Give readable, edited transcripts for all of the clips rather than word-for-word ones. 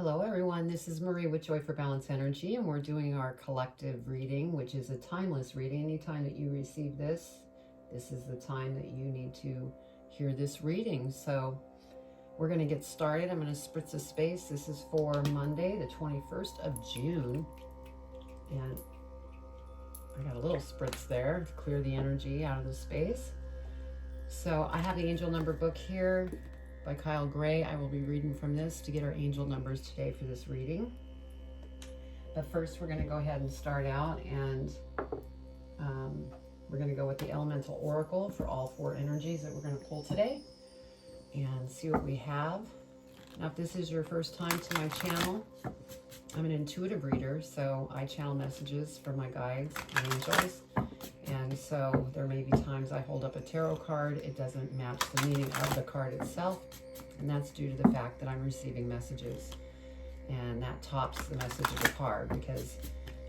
Hello everyone, this is Marie with Joy for Balance Energy, and we're doing our collective reading, which is a timeless reading. Anytime that you receive this is the time that you need to hear this reading. So we're going to get started. I'm going to spritz a space. This is for Monday, the 21st of June. And I got a little spritz there to clear the energy out of the space. So I have the angel number book here by Kyle Gray. I will be reading from this to get our angel numbers today for this reading. But first we're going to go ahead and start out, and we're going to go with the elemental oracle for all four energies that we're going to pull today and see what we have. Now, if this is your first time to my channel, I'm an intuitive reader, so I channel messages from my guides and angels. And so there may be times I hold up a tarot card, it doesn't match the meaning of the card itself, and that's due to the fact that I'm receiving messages. And that tops the message of the card, because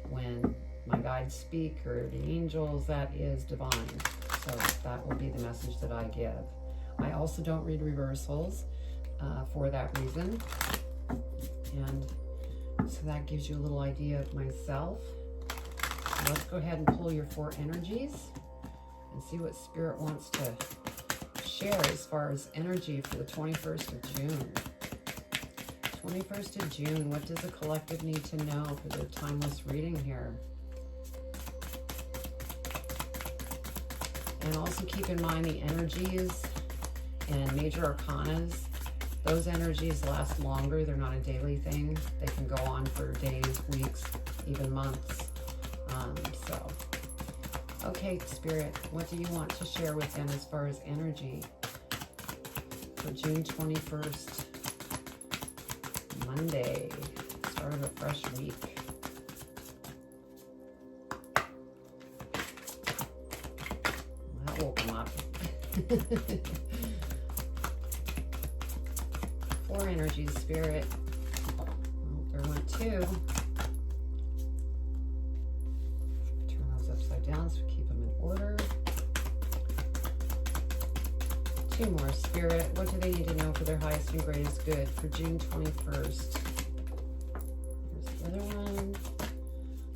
when my guides speak, or the angels, that is divine. So that will be the message that I give. I also don't read reversals for that reason. And so that gives you a little idea of myself. Let's go ahead and pull your four energies and see what Spirit wants to share as far as energy for the 21st of June. 21st of June, what does the collective need to know for the timeless reading here? And also keep in mind the energies and major arcanas. Those energies last longer. They're not a daily thing. They can go on for days, weeks, even months. Okay, Spirit, what do you want to share with them as far as energy for June 21st, Monday, start of a fresh week? Well, that woke them up. Four energies, Spirit. Well, there went two. Down, so keep them in order. Two more, Spirit. What do they need to know for their highest and greatest good for June 21st? Here's the other one.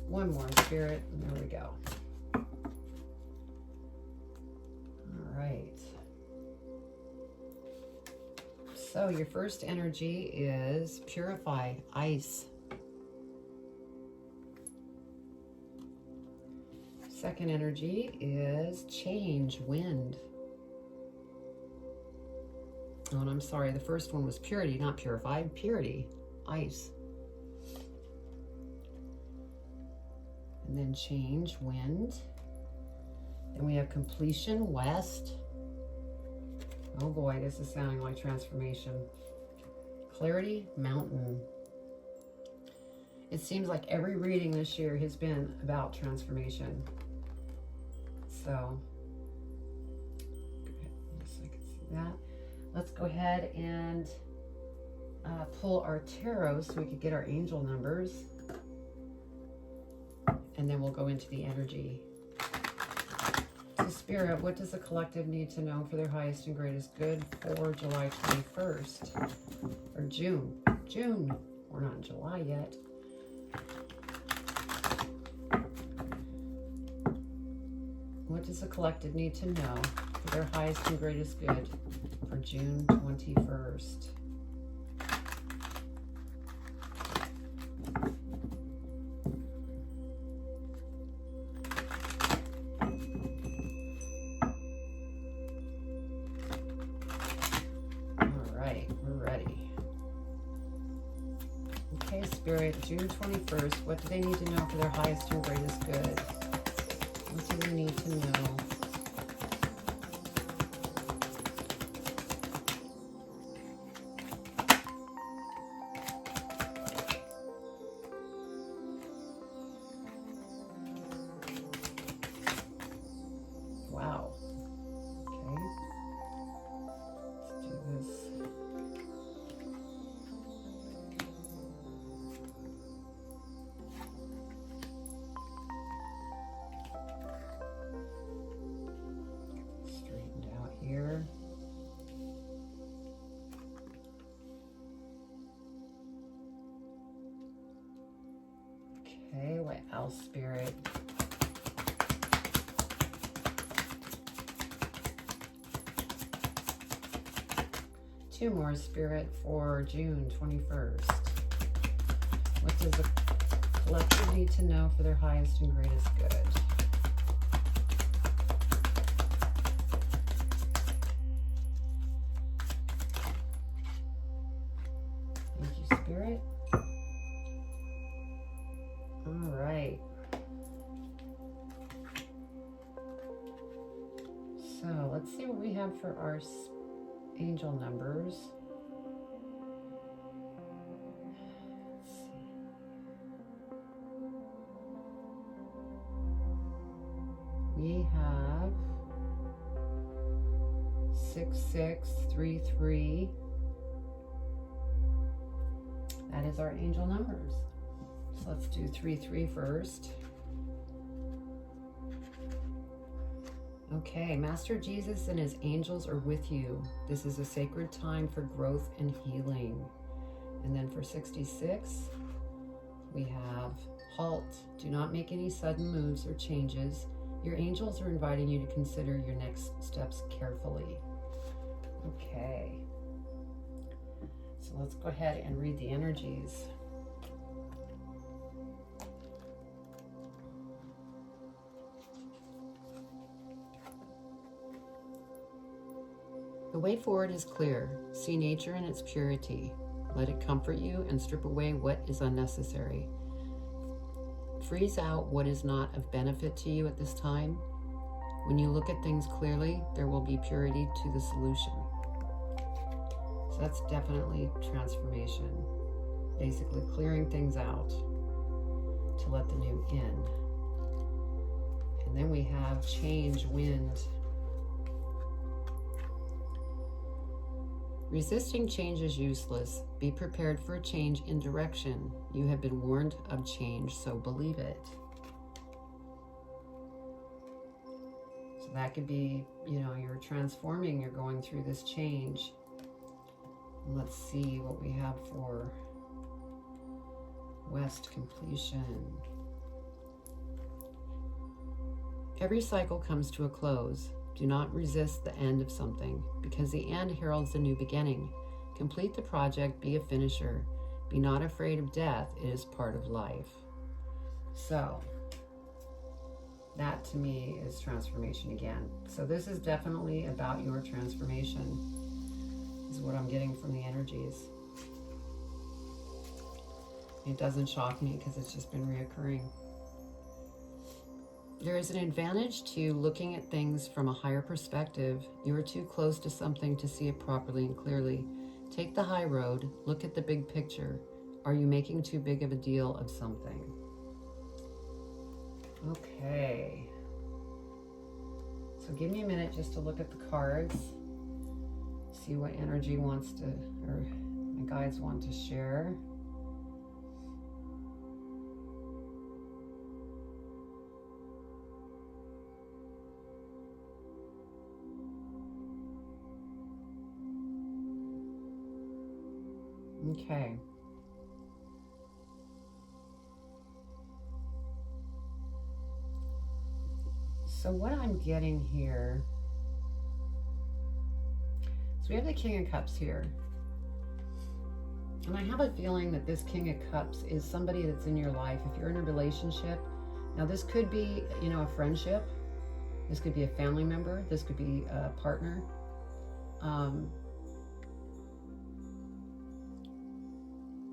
One more, Spirit, and there we go. All right. So your first energy is purify, ice. Second energy is change, wind. Oh, and I'm sorry, the first one was purity, not purified. Purity, ice. And then change, wind. Then we have completion, west. Oh boy, this is sounding like transformation. Clarity, mountain. It seems like every reading this year has been about transformation. So, yes, I can see that. Let's go ahead and pull our tarot so we could get our angel numbers. And then we'll go into the energy. So, Spirit, what does the collective need to know for their highest and greatest good for July 21st? Or June. June. We're not in July yet. What does the collective need to know for their highest and greatest good for June 21st? All right, we're ready. Okay, Spirit, June 21st, what do they need to know for their highest and greatest good? What do we need to know? Wow. Okay. Let's do this. else, Spirit. Two more, Spirit, for June 21st. What does the collective need to know for their highest and greatest good? Thank you, Spirit. All right. So let's see what we have for our angel numbers. Let's see. We have 6633. That is our angel numbers. So let's do 33 first. Okay, Master Jesus and his angels are with you. This is a sacred time for growth and healing. And then for 66, we have halt. Do not make any sudden moves or changes. Your angels are inviting you to consider your next steps carefully. Okay. So let's go ahead and read the energies. The way forward is clear. See nature in its purity. Let it comfort you and strip away what is unnecessary. Freeze out what is not of benefit to you at this time. When you look at things clearly, there will be purity to the solution. So that's definitely transformation. Basically clearing things out to let the new in. And then we have change, wind. Resisting change is useless. Be prepared for a change in direction. You have been warned of change, so believe it. So that could be, you're transforming, you're going through this change. Let's see what we have for West completion. Every cycle comes to a close. Do not resist the end of something, because the end heralds a new beginning. Complete the project, be a finisher. Be not afraid of death, it is part of life. So, that to me is transformation again. So this is definitely about your transformation, is what I'm getting from the energies. It doesn't shock me because it's just been reoccurring. There is an advantage to looking at things from a higher perspective. You are too close to something to see it properly and clearly. Take the high road, look at the big picture. Are you making too big of a deal of something? Okay. So give me a minute just to look at the cards. See what energy wants to, or my guides want to share. Okay. So what I'm getting here, so we have the King of Cups here. And I have a feeling that this King of Cups is somebody that's in your life. If you're in a relationship, now this could be, a friendship. This could be a family member. This could be a partner.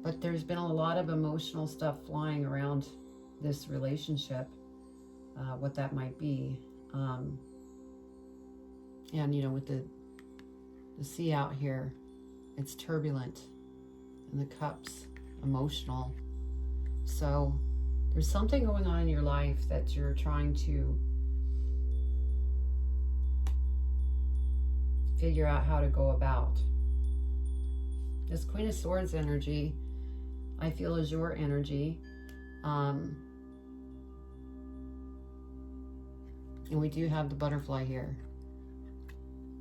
But there's been a lot of emotional stuff flying around this relationship, what that might be. And, with the sea out here, it's turbulent. And the cups, emotional. So there's something going on in your life that you're trying to figure out how to go about. This Queen of Swords energy, I feel, is your energy. And we do have the butterfly here.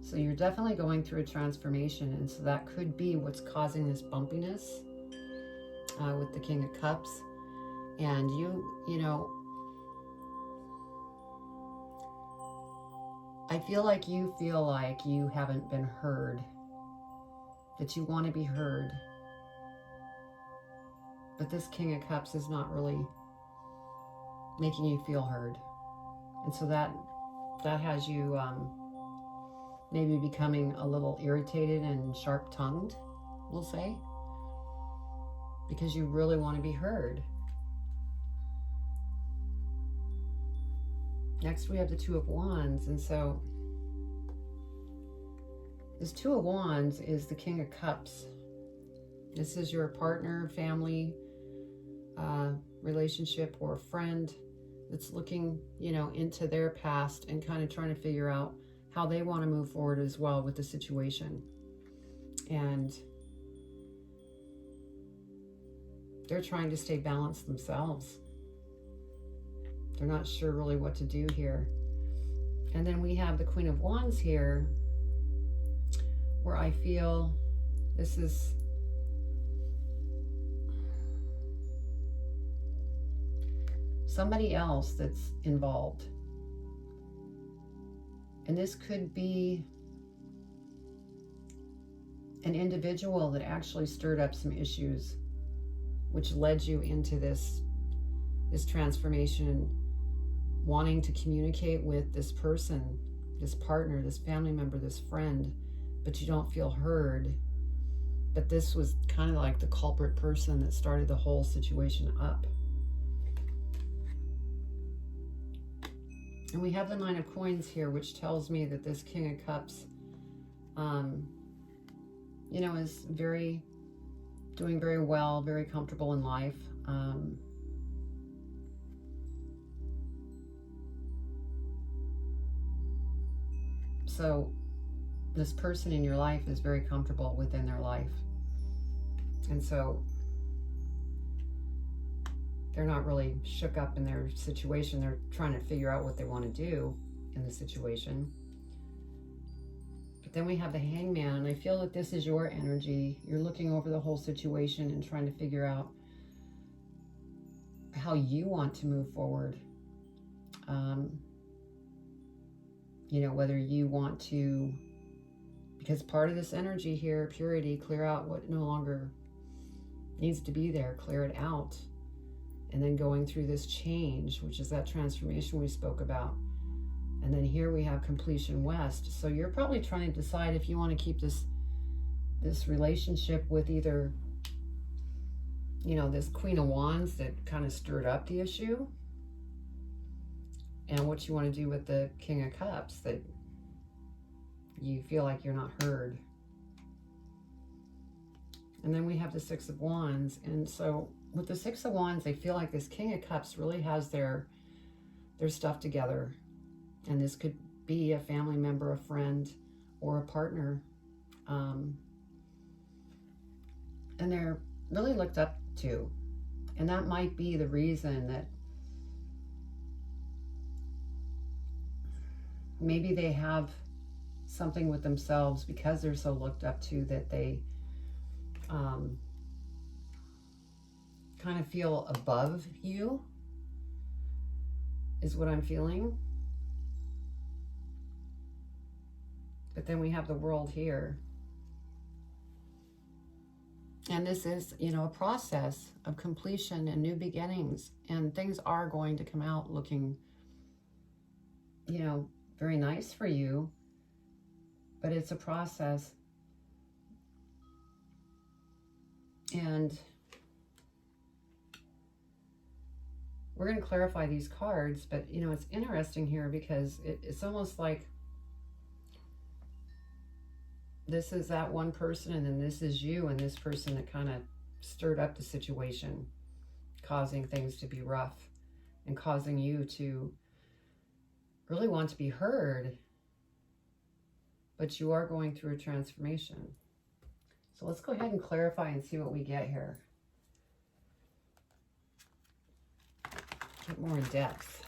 So you're definitely going through a transformation, and so that could be what's causing this bumpiness with the King of Cups. And I feel like you haven't been heard, that you want to be heard. But this King of Cups is not really making you feel heard. And so that has you maybe becoming a little irritated and sharp-tongued, we'll say, because you really want to be heard. Next, we have the Two of Wands. And so this Two of Wands is the King of Cups. This is your partner, family, relationship, or a friend that's looking, into their past and kind of trying to figure out how they want to move forward as well with the situation. And they're trying to stay balanced themselves. They're not sure really what to do here. And then we have the Queen of Wands here, where I feel this is somebody else that's involved. And this could be an individual that actually stirred up some issues, which led you into this transformation, wanting to communicate with this person, this partner, this family member, this friend, but you don't feel heard. But this was kind of like the culprit person that started the whole situation up. And we have the Nine of Coins here, which tells me that this King of Cups, is doing very well, very comfortable in life. So this person in your life is very comfortable within their life. And so they're not really shook up in their situation. They're trying to figure out what they want to do in the situation. But then we have the Hangman, and I feel that this is your energy. You're looking over the whole situation and trying to figure out how you want to move forward. Whether you want to, because part of this energy here, purity, clear out what no longer needs to be there, clear it out. And then going through this change, which is that transformation we spoke about. And then here we have completion west. So you're probably trying to decide if you want to keep this relationship with either, this Queen of Wands that kind of stirred up the issue, and what you want to do with the King of Cups that you feel like you're not heard. And then we have the Six of Wands. And so with the Six of Wands, I feel like this King of Cups really has their stuff together. And this could be a family member, a friend, or a partner. And they're really looked up to. And that might be the reason that maybe they have something with themselves, because they're so looked up to, that they kind of feel above you, is what I'm feeling. But then we have the World here. And this is, a process of completion and new beginnings. And things are going to come out looking, very nice for you. But it's a process. And we're going to clarify these cards, but it's interesting here because it's almost like this is that one person, and then this is you and this person that kind of stirred up the situation, causing things to be rough and causing you to really want to be heard. But you are going through a transformation. So let's go ahead and clarify and see what we get here. Get more in depth.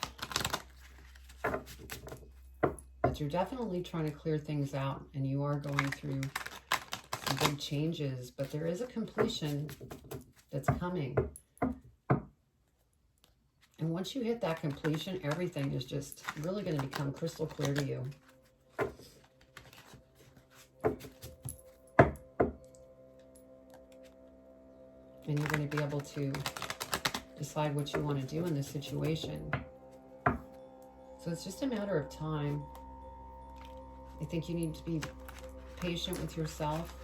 But you're definitely trying to clear things out, and you are going through some big changes, but there is a completion that's coming. And once you hit that completion, everything is just really going to become crystal clear to you. And you're going to be able to decide what you want to do in this situation. So it's just a matter of time. I think you need to be patient with yourself.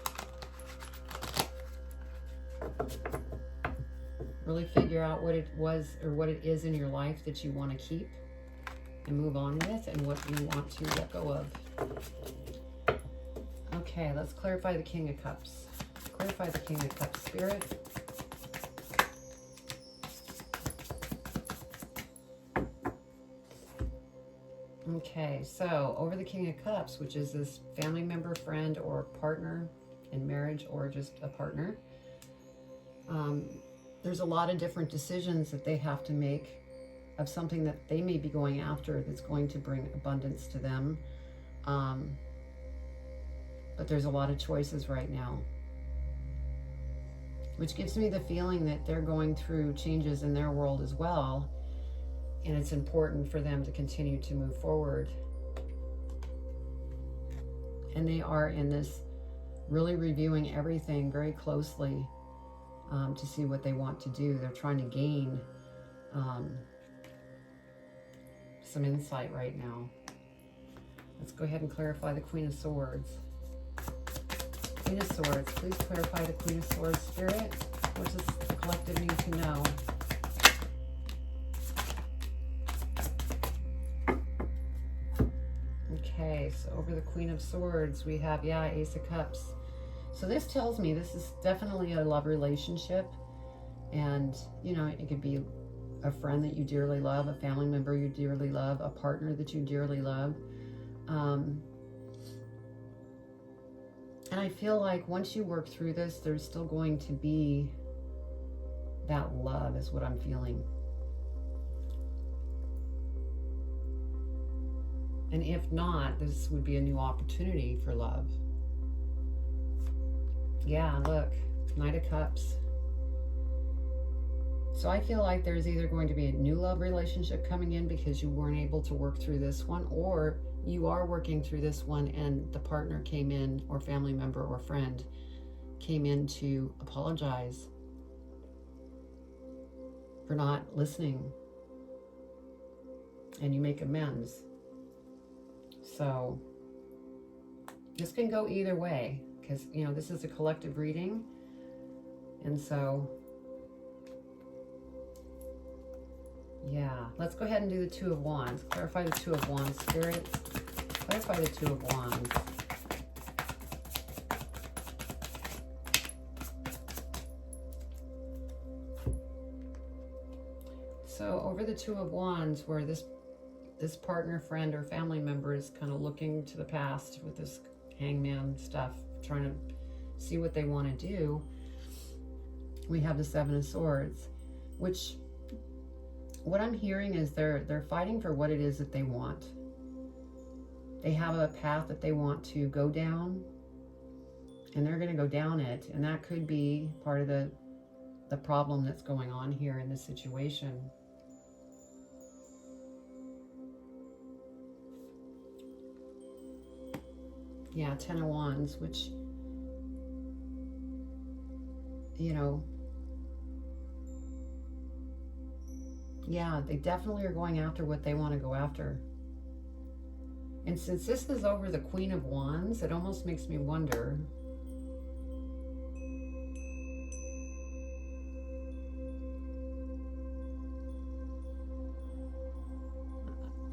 Really figure out what it was or what it is in your life that you want to keep and move on with, and what you want to let go of. Okay, let's clarify the King of Cups. Clarify the King of Cups, Spirit. Okay, so over the King of Cups, which is this family member, friend, or partner in marriage, or just a partner, there's a lot of different decisions that they have to make of something that they may be going after that's going to bring abundance to them. But there's a lot of choices right now, which gives me the feeling that they're going through changes in their world as well. And it's important for them to continue to move forward. And they are in this really reviewing everything very closely to see what they want to do. They're trying to gain some insight right now. Let's go ahead and clarify the Queen of Swords. Queen of Swords, please clarify the Queen of Swords, Spirit. What does the collective need to know? Okay, so over the Queen of Swords, we have, Ace of Cups. So this tells me this is definitely a love relationship. And, you know, it could be a friend that you dearly love, a family member you dearly love, a partner that you dearly love. And I feel like once you work through this, there's still going to be that love, is what I'm feeling. And if not, this would be a new opportunity for love. Yeah, look, Knight of Cups. So I feel like there's either going to be a new love relationship coming in because you weren't able to work through this one, or you are working through this one and the partner came in, or family member or friend came in to apologize for not listening, and you make amends. So this can go either way, because, you know, this is a collective reading. And so, yeah, let's go ahead and do the Two of Wands. Clarify the Two of Wands, Spirit. Clarify the Two of Wands. So over the Two of Wands, where this partner, friend, or family member is kind of looking to the past with this hangman stuff, trying to see what they want to do, we have the Seven of Swords, which what I'm hearing is they're fighting for what it is that they want. They have a path that they want to go down, and they're going to go down it, and that could be part of the problem that's going on here in this situation. Yeah, Ten of Wands, which, you know, yeah, they definitely are going after what they want to go after. And since this is over the Queen of Wands, it almost makes me wonder,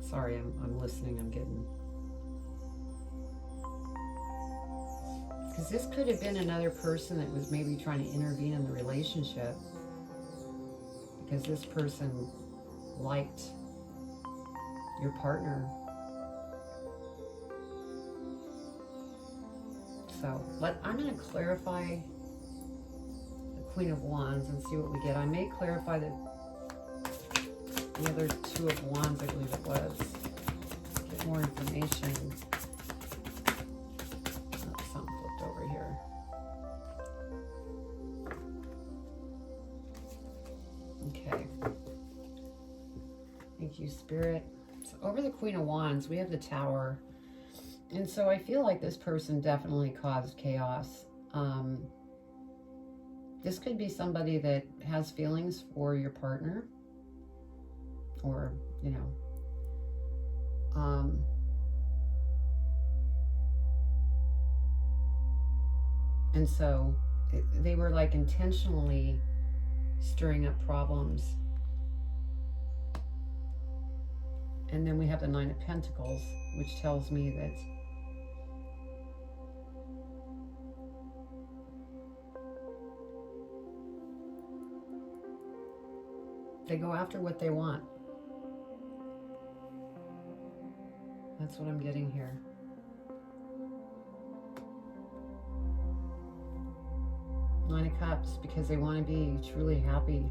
sorry, I'm listening, I'm getting, because this could have been another person that was maybe trying to intervene in the relationship, because this person liked your partner. So I'm going to clarify the Queen of Wands and see what we get. I may clarify the other Two of Wands, I believe it was. Get more information. Something flipped over here. Okay. Thank you, Spirit. So over the Queen of Wands, we have the Tower. And so I feel like this person definitely caused chaos. This could be somebody that has feelings for your partner, or, you know, and so they were like intentionally stirring up problems. And then we have the Nine of Pentacles, which tells me that they go after what they want. That's what I'm getting here. Nine of Cups, because they want to be truly happy.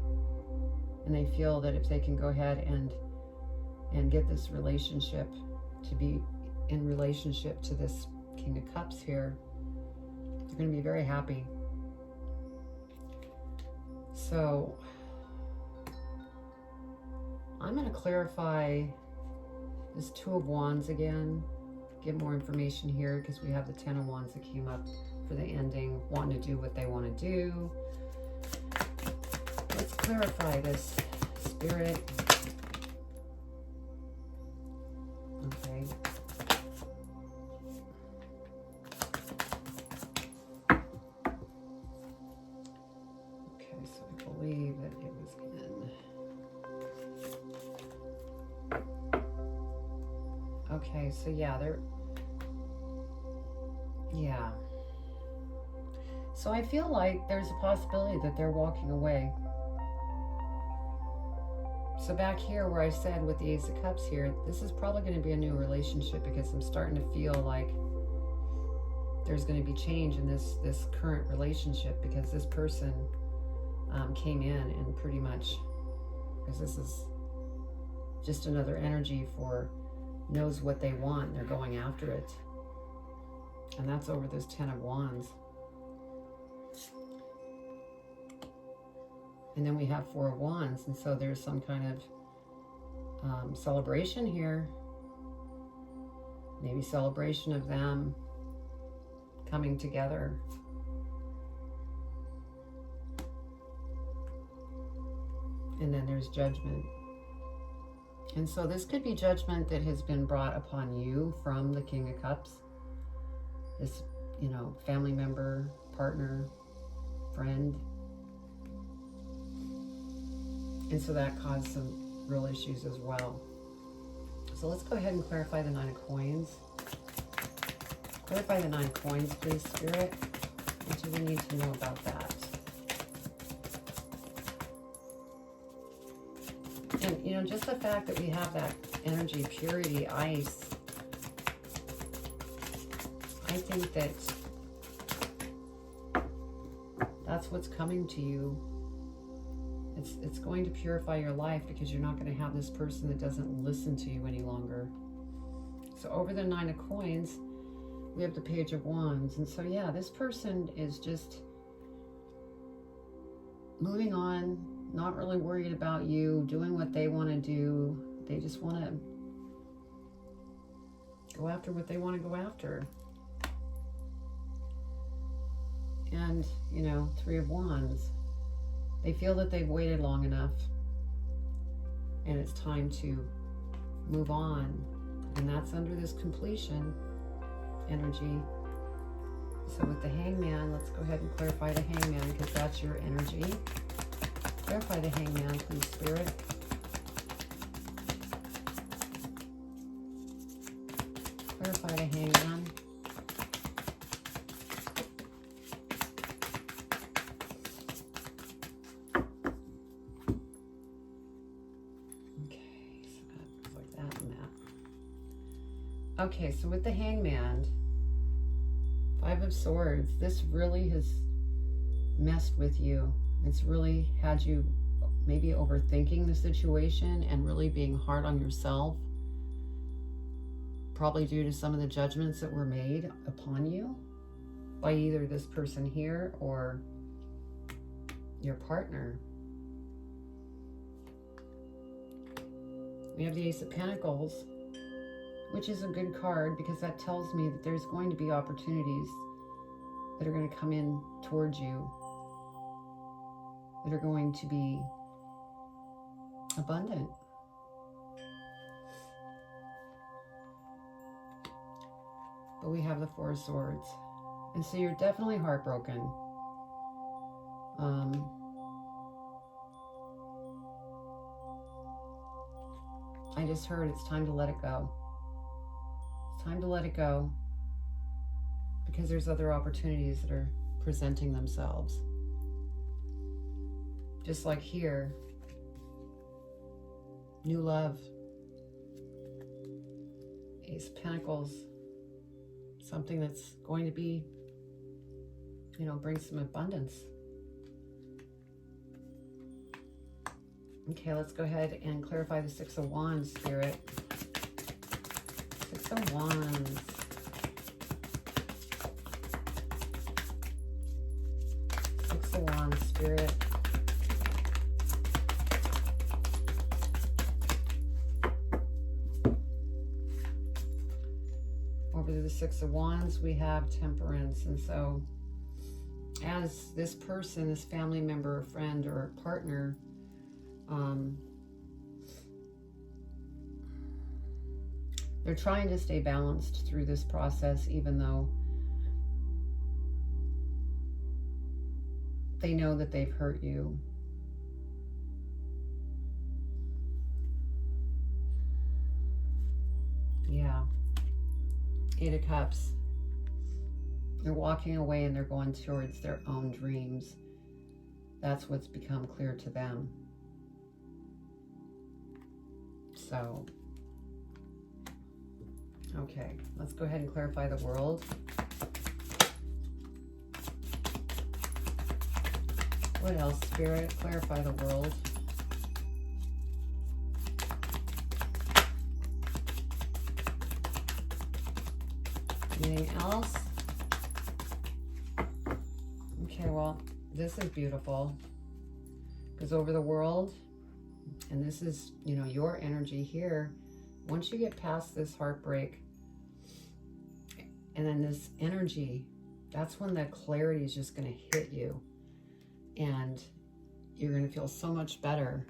And they feel that if they can go ahead and get this relationship to be in relationship to this King of Cups here, they're going to be very happy. So I'm going to clarify this Two of Wands again, get more information here, because we have the Ten of Wands that came up for the ending, wanting to do what they want to do. Let's clarify this, Spirit. Okay. Okay, so I believe that it was in. Okay, so yeah, yeah. So I feel like there's a possibility that they're walking away. So back here where I said with the Ace of Cups here, this is probably going to be a new relationship, because I'm starting to feel like there's going to be change in this current relationship, because this person came in and pretty much, because this is just another energy for knows what they want, and they're going after it. And that's over this Ten of Wands. And then we have Four of Wands, and so there's some kind of celebration here. Maybe celebration of them coming together. And then there's judgment. And so this could be judgment that has been brought upon you from the King of Cups. This, you know, family member, partner, friend. And so that caused some real issues as well. So let's go ahead and clarify the Nine of Coins. Clarify the Nine of Coins, please, Spirit. What do we need to know about that? And, you know, just the fact that we have that energy, purity, ice, I think that that's what's coming to you. It's going to purify your life, because you're not going to have this person that doesn't listen to you any longer. So over the Nine of Coins, we have the Page of Wands. And so, yeah, this person is just moving on, not really worried about you, doing what they want to do. They just want to go after what they want to go after. And, you know, Three of Wands. They feel that they've waited long enough, and it's time to move on. And that's under this completion energy. So with the Hangman, let's go ahead and clarify the Hangman, because that's your energy. Clarify the Hangman, please, Spirit. Clarify the Hangman. Okay, so with the Hangman, Five of Swords, this really has messed with you. It's really had you maybe overthinking the situation and really being hard on yourself, probably due to some of the judgments that were made upon you by either this person here or your partner. We have the Ace of Pentacles, which is a good card, because that tells me that there's going to be opportunities that are going to come in towards you. that are going to be abundant. But we have the Four of Swords. And so you're definitely heartbroken. I just heard it's time to let it go. It's time to let it go because there's other opportunities that are presenting themselves. Just like here, new love, Ace of Pentacles, something that's going to be, you know, bring some abundance. Okay, let's go ahead and clarify the Six of Wands, Spirit. Six of Wands. Six of Wands, Spirit. Over to the Six of Wands, we have Temperance. And so as this person, this family member, or friend, or partner, they're trying to stay balanced through this process, even though they know that they've hurt you. Yeah. Eight of Cups. They're walking away and they're going towards their own dreams. That's what's become clear to them. So, okay, let's go ahead and clarify the world. What else, Spirit? Clarify the world. Anything else? Okay, well, this is beautiful. Because over the world, and this is, you know, your energy here, once you get past this heartbreak, and then this energy, that's when the clarity is just going to hit you. And you're going to feel so much better.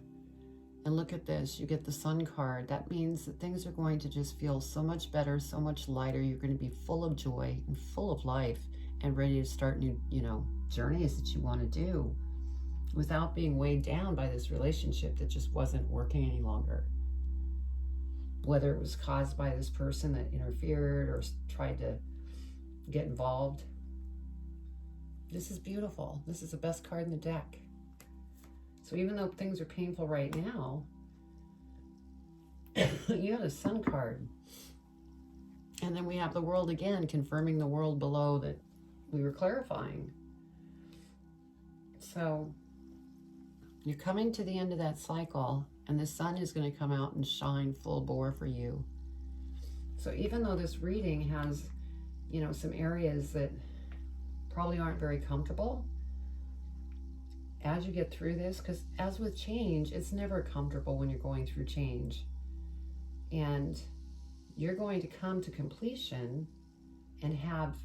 And look at this, you get the Sun card. That means that things are going to just feel so much better, so much lighter. You're going to be full of joy and full of life and ready to start new, you know, journeys that you want to do without being weighed down by this relationship that just wasn't working any longer. Whether it was caused by this person that interfered or tried to get involved. This is beautiful. This is the best card in the deck. So even though things are painful right now, you have a Sun card. And then we have the World again, confirming the world below that we were clarifying. So you're coming to the end of that cycle, and the sun is going to come out and shine full bore for you. So even though this reading has, you know, some areas that probably aren't very comfortable, as you get through this, because as with change, it's never comfortable when you're going through change. And you're going to come to completion and have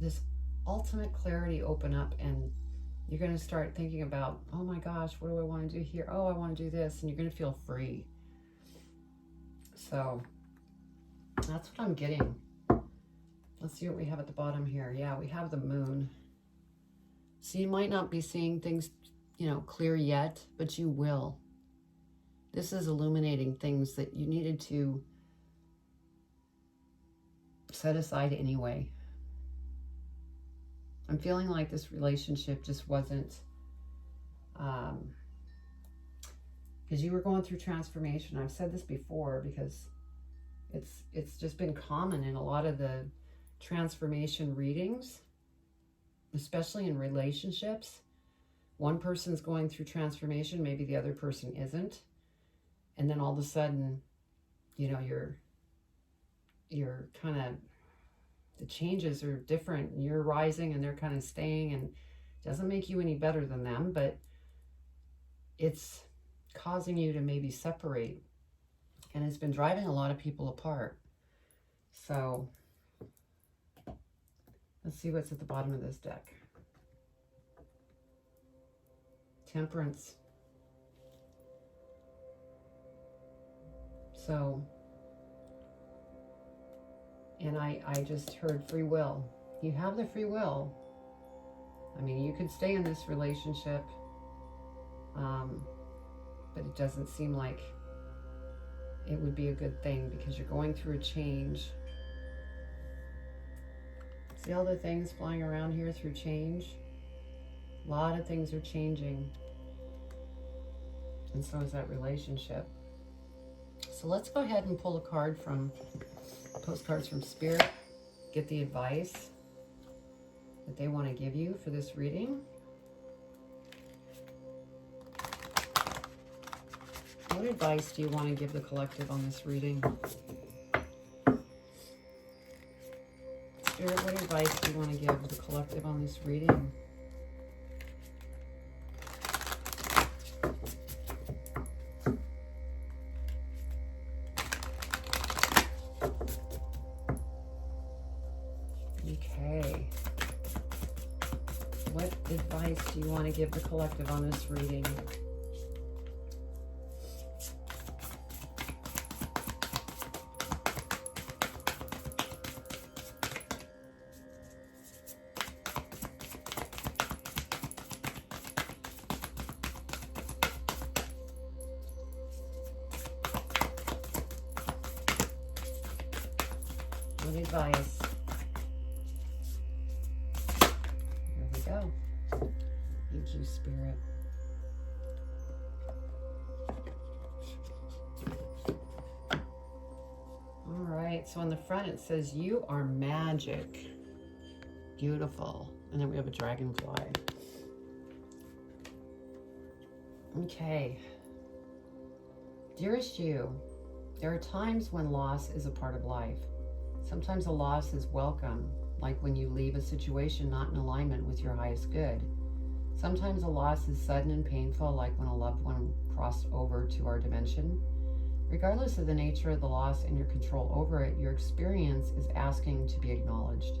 this ultimate clarity open up, and you're going to start thinking about, oh my gosh, what do I want to do here? Oh, I want to do this. And you're going to feel free. So that's what I'm getting. Let's see what we have at the bottom here. Yeah, we have the Moon. So you might not be seeing things, you know, clear yet, but you will. This is illuminating things that you needed to set aside anyway. I'm feeling like this relationship just wasn't, because you were going through transformation. I've said this before because it's just been common in a lot of the transformation readings, especially in relationships. One person's going through transformation, maybe the other person isn't. And then all of a sudden, you know, you're kind of, the changes are different. You're rising and they're kind of staying, and it doesn't make you any better than them, but it's causing you to maybe separate. And it's been driving a lot of people apart. So let's see what's at the bottom of this deck. Temperance. So, and I just heard free will. You have the free will. I mean, you could stay in this relationship, but it doesn't seem like it would be a good thing because you're going through a change. See all the things flying around here through change? A lot of things are changing. And so is that relationship. So let's go ahead and pull a card from Postcards from Spirit. Get the advice that they want to give you for this reading. What advice do you want to give the collective on this reading? Spirit, what advice do you want to give the collective on this reading? Okay. What advice do you want to give the collective on this reading? What advice? Here we go. Thank you, Spirit. All right, so on the front it says, you are magic. Beautiful. And then we have a dragonfly. Okay. Dearest you, there are times when loss is a part of life. Sometimes a loss is welcome, like when you leave a situation not in alignment with your highest good. Sometimes a loss is sudden and painful, like when a loved one crossed over to our dimension. Regardless of the nature of the loss and your control over it, your experience is asking to be acknowledged.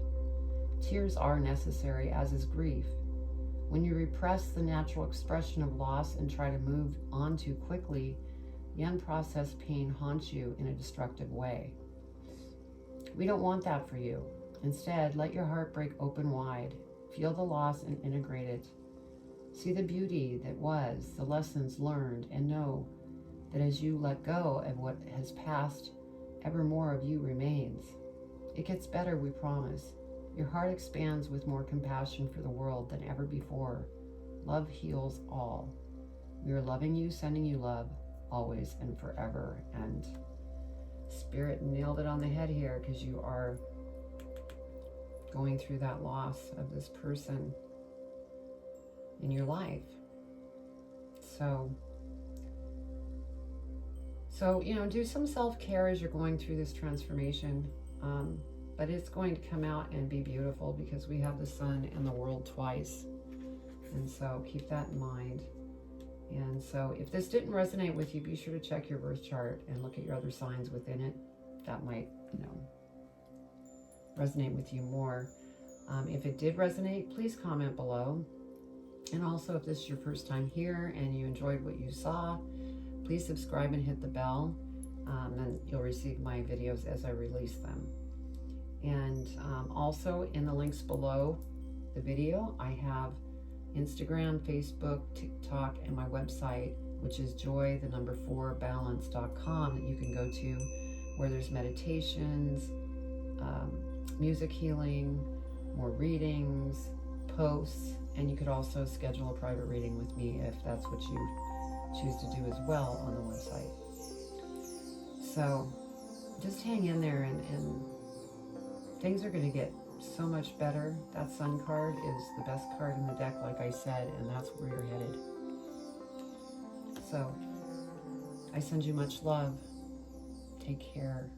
Tears are necessary, as is grief. When you repress the natural expression of loss and try to move on too quickly, the unprocessed pain haunts you in a destructive way. We don't want that for you. Instead, let your heart break open wide. Feel the loss and integrate it. See the beauty that was, the lessons learned, and know that as you let go of what has passed, ever more of you remains. It gets better, we promise. Your heart expands with more compassion for the world than ever before. Love heals all. We are loving you, sending you love, always and forever. And Spirit nailed it on the head here, because you are going through that loss of this person in your life. So you know, do some self-care as you're going through this transformation. But it's going to come out and be beautiful, because we have the sun and the world twice. And so keep that in mind. And so if this didn't resonate with you, be sure to check your birth chart and look at your other signs within it. That might, you know, resonate with you more. If it did resonate, please comment below. And also, if this is your first time here and you enjoyed what you saw, please subscribe and hit the bell. And you'll receive my videos as I release them. And also in the links below the video, I have Instagram, Facebook, TikTok, and my website, which is joy4balance.com, that you can go to, where there's meditations, music healing, more readings, posts, and you could also schedule a private reading with me if that's what you choose to do as well on the website. So just hang in there, and things are going to get so much better. That Sun card is the best card in the deck, like I said, and that's where you're headed. So I send you much love. Take care.